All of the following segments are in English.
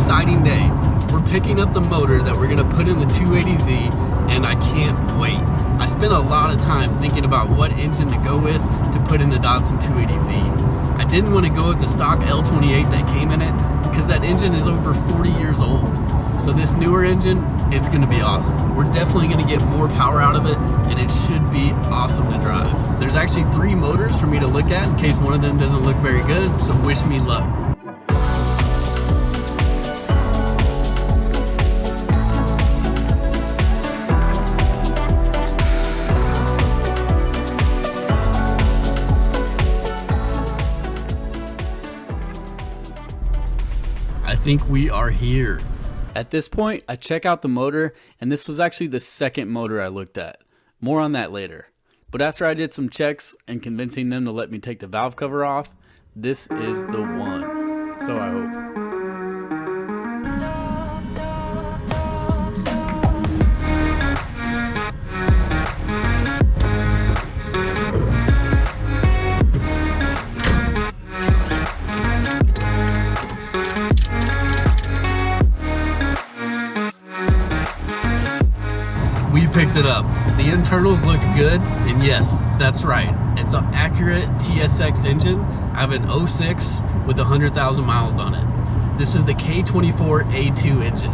exciting day. We're picking up the motor that we're gonna put in the 280Z, and I can't wait. I spent a lot of time thinking about what engine to go with to put in the Datsun 280Z. I didn't want to go with the stock L28 that came in it because that engine is over 40 years old. So this newer engine, it's gonna be awesome. We're definitely gonna get more power out of it, and it should be awesome to drive. There's actually 3 motors for me to look at in case one of them doesn't look very good, so wish me luck. I think we are here. At this point, I check out the motor, and this was actually the second motor I looked at. More on that later. But after I did some checks and convincing them to let me take the valve cover off, this is the one. So I hope. We picked it up. The internals looked good, and yes, that's right. It's an accurate TSX engine. I have an 06 with 100,000 miles on it. This is the K24A2 engine.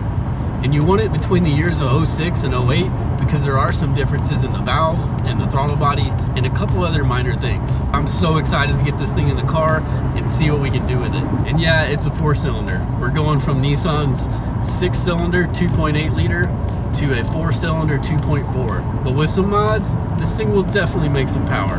And you want it between the years of 06 and 08 because there are some differences in the valves and the throttle body and a couple other minor things. I'm so excited to get this thing in the car and see what we can do with it. And yeah, it's a 4-cylinder. We're going from Nissan's 6-cylinder 2.8 liter to a 4-cylinder 2.4. But with some mods, this thing will definitely make some power.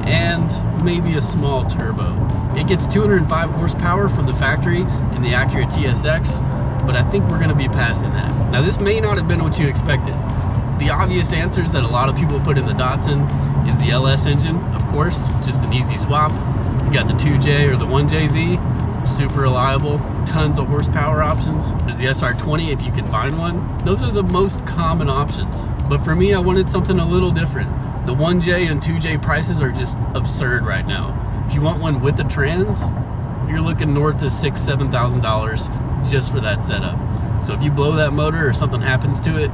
And maybe a small turbo. It gets 205 horsepower from the factory in the accurate TSX, but I think we're gonna be passing that. Now this may not have been what you expected. The obvious answers that a lot of people put in the Datsun is the LS engine, of course, just an easy swap. You got the 2J or the 1JZ, super reliable, tons of horsepower options. There's the SR20 if you can find one. Those are the most common options. But for me, I wanted something a little different. The 1J and 2J prices are just absurd right now. If you want one with the trans, you're looking north of $6,000, $7,000 just for that setup. So if you blow that motor or something happens to it,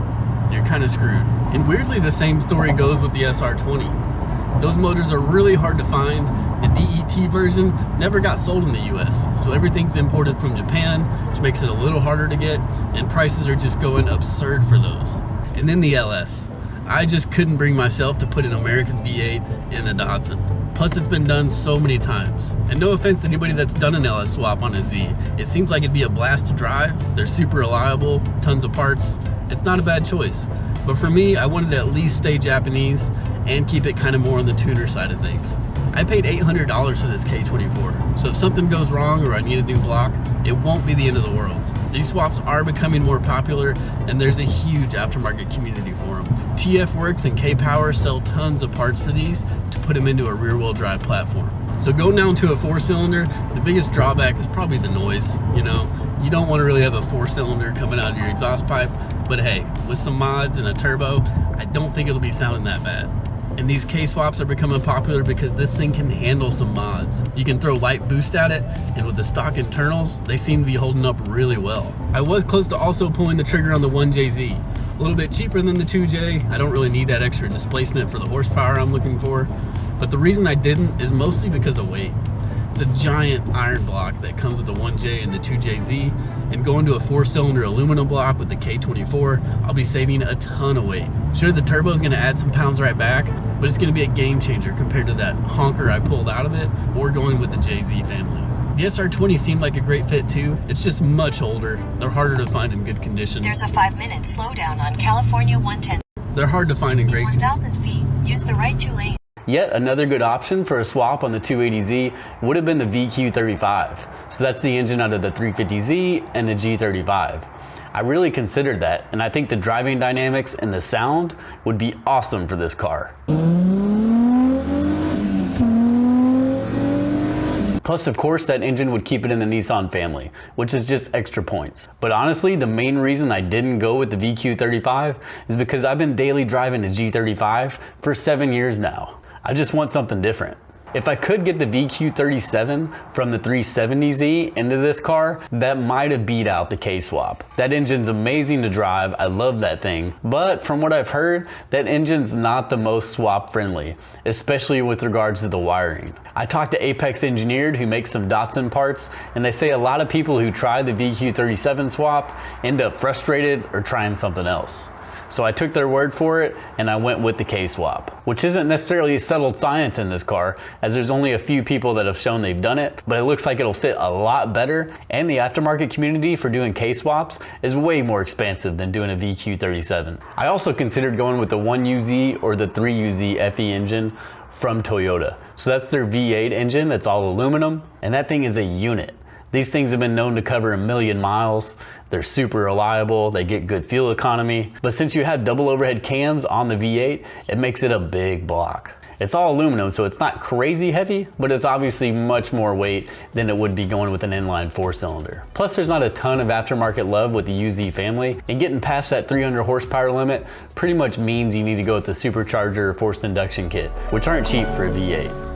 you're kind of screwed. And weirdly, the same story goes with the SR20. Those motors are really hard to find. The DET version never got sold in the US, so everything's imported from Japan, which makes it a little harder to get, and prices are just going absurd for those. And then the LS. I just couldn't bring myself to put an American V8 in a Datsun. Plus it's been done so many times. And no offense to anybody that's done an LS swap on a Z. It seems like it'd be a blast to drive. They're super reliable, tons of parts. It's not a bad choice. But for me, I wanted to at least stay Japanese and keep it kind of more on the tuner side of things. I paid $800 for this K24. So if something goes wrong or I need a new block, it won't be the end of the world. These swaps are becoming more popular and there's a huge aftermarket community for them. TF Works and K-Power sell tons of parts for these to put them into a rear-wheel drive platform. So going down to a 4-cylinder, the biggest drawback is probably the noise. You know, you don't want to really have a 4-cylinder coming out of your exhaust pipe, but hey, with some mods and a turbo, I don't think it'll be sounding that bad. And these K-swaps are becoming popular because this thing can handle some mods. You can throw light boost at it, and with the stock internals, they seem to be holding up really well. I was close to also pulling the trigger on the 1JZ. A little bit cheaper than the 2J. I don't really need that extra displacement for the horsepower I'm looking for. But the reason I didn't is mostly because of weight. It's a giant iron block that comes with the 1J and the 2JZ, and going to a 4-cylinder aluminum block with the K24, I'll be saving a ton of weight. Sure, the turbo is going to add some pounds right back, but it's going to be a game changer compared to that honker I pulled out of it, or going with the JZ family. The SR20 seemed like a great fit too. It's just much older. They're harder to find in good condition. There's a 5-minute slowdown on California 110. They're hard to find in great condition. 1,000 feet, use the right 2 lanes. Yet another good option for a swap on the 280Z would have been the VQ35. So that's the engine out of the 350Z and the G35. I really considered that, and I think the driving dynamics and the sound would be awesome for this car. Plus, of course, that engine would keep it in the Nissan family, which is just extra points. But honestly, the main reason I didn't go with the VQ35 is because I've been daily driving a G35 for 7 years now. I just want something different. If I could get the VQ37 from the 370Z into this car, that might have beat out the K-swap. That engine's amazing to drive, I love that thing, but from what I've heard, that engine's not the most swap friendly, especially with regards to the wiring. I talked to Apex Engineered, who makes some Datsun parts, and they say a lot of people who try the VQ37 swap end up frustrated or trying something else. So I took their word for it and I went with the K-swap, which isn't necessarily a settled science in this car, as there's only a few people that have shown they've done it, but it looks like it'll fit a lot better, and the aftermarket community for doing K-swaps is way more expansive than doing a VQ37. I also considered going with the 1UZ or the 3UZ FE engine from Toyota. So that's their V8 engine that's all aluminum, and that thing is a unit. These things have been known to cover 1 million miles. They're super reliable, they get good fuel economy. But since you have double overhead cams on the V8, it makes it a big block. It's all aluminum, so it's not crazy heavy, but it's obviously much more weight than it would be going with an inline 4-cylinder. Plus, there's not a ton of aftermarket love with the UZ family, and getting past that 300 horsepower limit pretty much means you need to go with the supercharger or forced induction kit, which aren't cheap for a V8.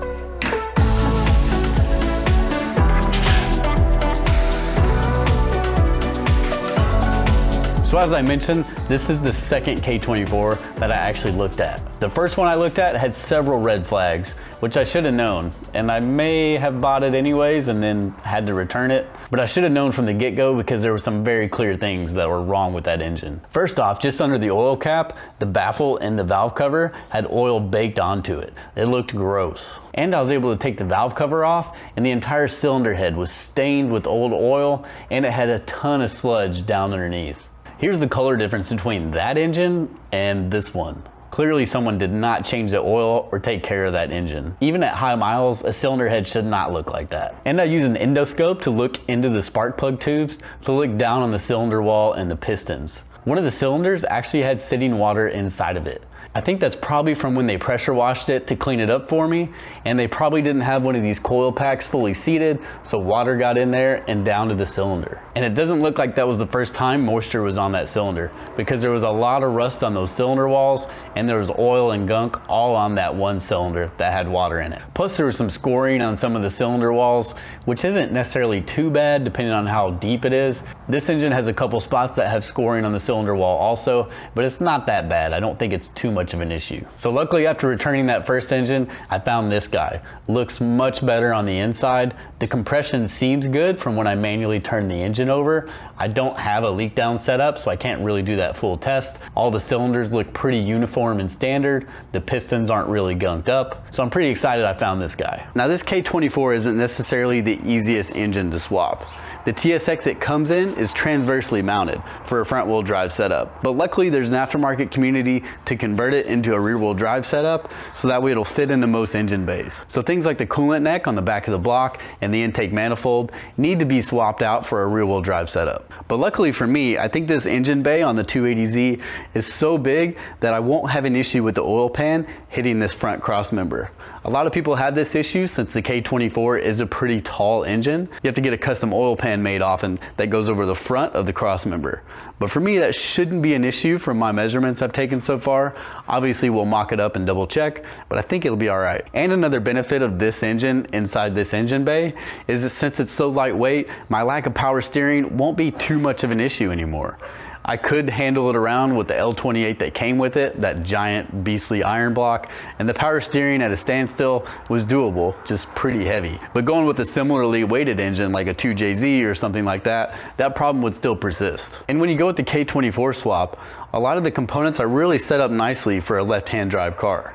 So as I mentioned, this is the second K24 that I actually looked at. The first one I looked at had several red flags, which I should have known, and I may have bought it anyways and then had to return it, but I should have known from the get-go because there were some very clear things that were wrong with that engine. First off, just under the oil cap, the baffle and the valve cover had oil baked onto it. It looked gross. And I was able to take the valve cover off, and the entire cylinder head was stained with old oil, and it had a ton of sludge down underneath. Here's the color difference between that engine and this one. Clearly someone did not change the oil or take care of that engine. Even at high miles, a cylinder head should not look like that. And I used an endoscope to look into the spark plug tubes to look down on the cylinder wall and the pistons. One of the cylinders actually had sitting water inside of it. I think that's probably from when they pressure washed it to clean it up for me, and they probably didn't have one of these coil packs fully seated, so water got in there and down to the cylinder. And it doesn't look like that was the first time moisture was on that cylinder, because there was a lot of rust on those cylinder walls, and there was oil and gunk all on that one cylinder that had water in it. Plus there was some scoring on some of the cylinder walls, which isn't necessarily too bad depending on how deep it is. This engine has a couple spots that have scoring on the cylinder wall also, but it's not that bad. I don't think it's too much of an issue. So luckily, after returning that first engine, I found this guy. Looks much better on the inside. The compression seems good from when I manually turned the engine over. I don't have a leak down setup, so I can't really do that full test. All the cylinders look pretty uniform and standard. The pistons aren't really gunked up. So I'm pretty excited I found this guy. Now this K24 isn't necessarily the easiest engine to swap. The TSX it comes in is transversely mounted for a front wheel drive setup. But luckily there's an aftermarket community to convert it into a rear wheel drive setup, so that way it'll fit into most engine bays. So things like the coolant neck on the back of the block and the intake manifold need to be swapped out for a rear wheel drive setup. But luckily for me, I think this engine bay on the 280Z is so big that I won't have an issue with the oil pan hitting this front cross member. A lot of people had this issue since the K24 is a pretty tall engine. You have to get a custom oil pan made often that goes over the front of the cross member. But for me, that shouldn't be an issue from my measurements I've taken so far. Obviously, we'll mock it up and double check, but I think it'll be all right. And another benefit of this engine inside this engine bay is that since it's so lightweight, my lack of power steering won't be too much of an issue anymore. I could handle it around with the L28 that came with it, that giant beastly iron block, and the power steering at a standstill was doable, just pretty heavy. But going with a similarly weighted engine like a 2JZ or something like that, that problem would still persist. And when you go with the K24 swap, a lot of the components are really set up nicely for a left-hand drive car.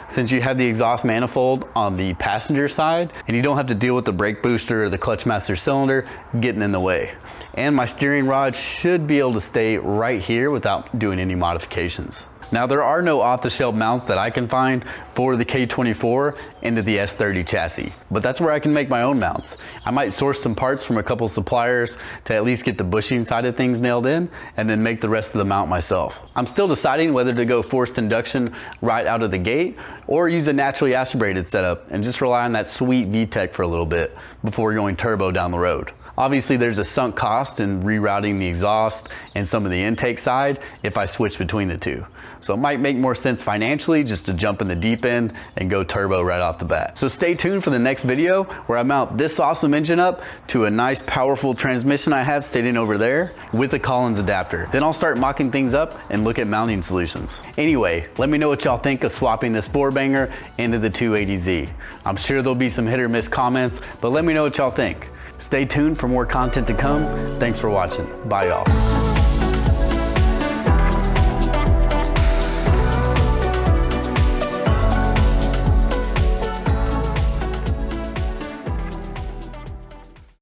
Since you have the exhaust manifold on the passenger side and you don't have to deal with the brake booster or the clutch master cylinder getting in the way. And my steering rod should be able to stay right here without doing any modifications. Now there are no off-the-shelf mounts that I can find for the K24 into the S30 chassis, but that's where I can make my own mounts. I might source some parts from a couple suppliers to at least get the bushing side of things nailed in and then make the rest of the mount myself. I'm still deciding whether to go forced induction right out of the gate or use a naturally aspirated setup and just rely on that sweet VTEC for a little bit before going turbo down the road. Obviously there's a sunk cost in rerouting the exhaust and some of the intake side if I switch between the two. So it might make more sense financially just to jump in the deep end and go turbo right off the bat. So stay tuned for the next video where I mount this awesome engine up to a nice powerful transmission I have sitting over there with a Collins adapter. Then I'll start mocking things up and look at mounting solutions. Anyway, let me know what y'all think of swapping this 4-banger into the 280Z. I'm sure there'll be some hit or miss comments, but let me know what y'all think. Stay tuned for more content to come. Thanks for watching. Bye y'all.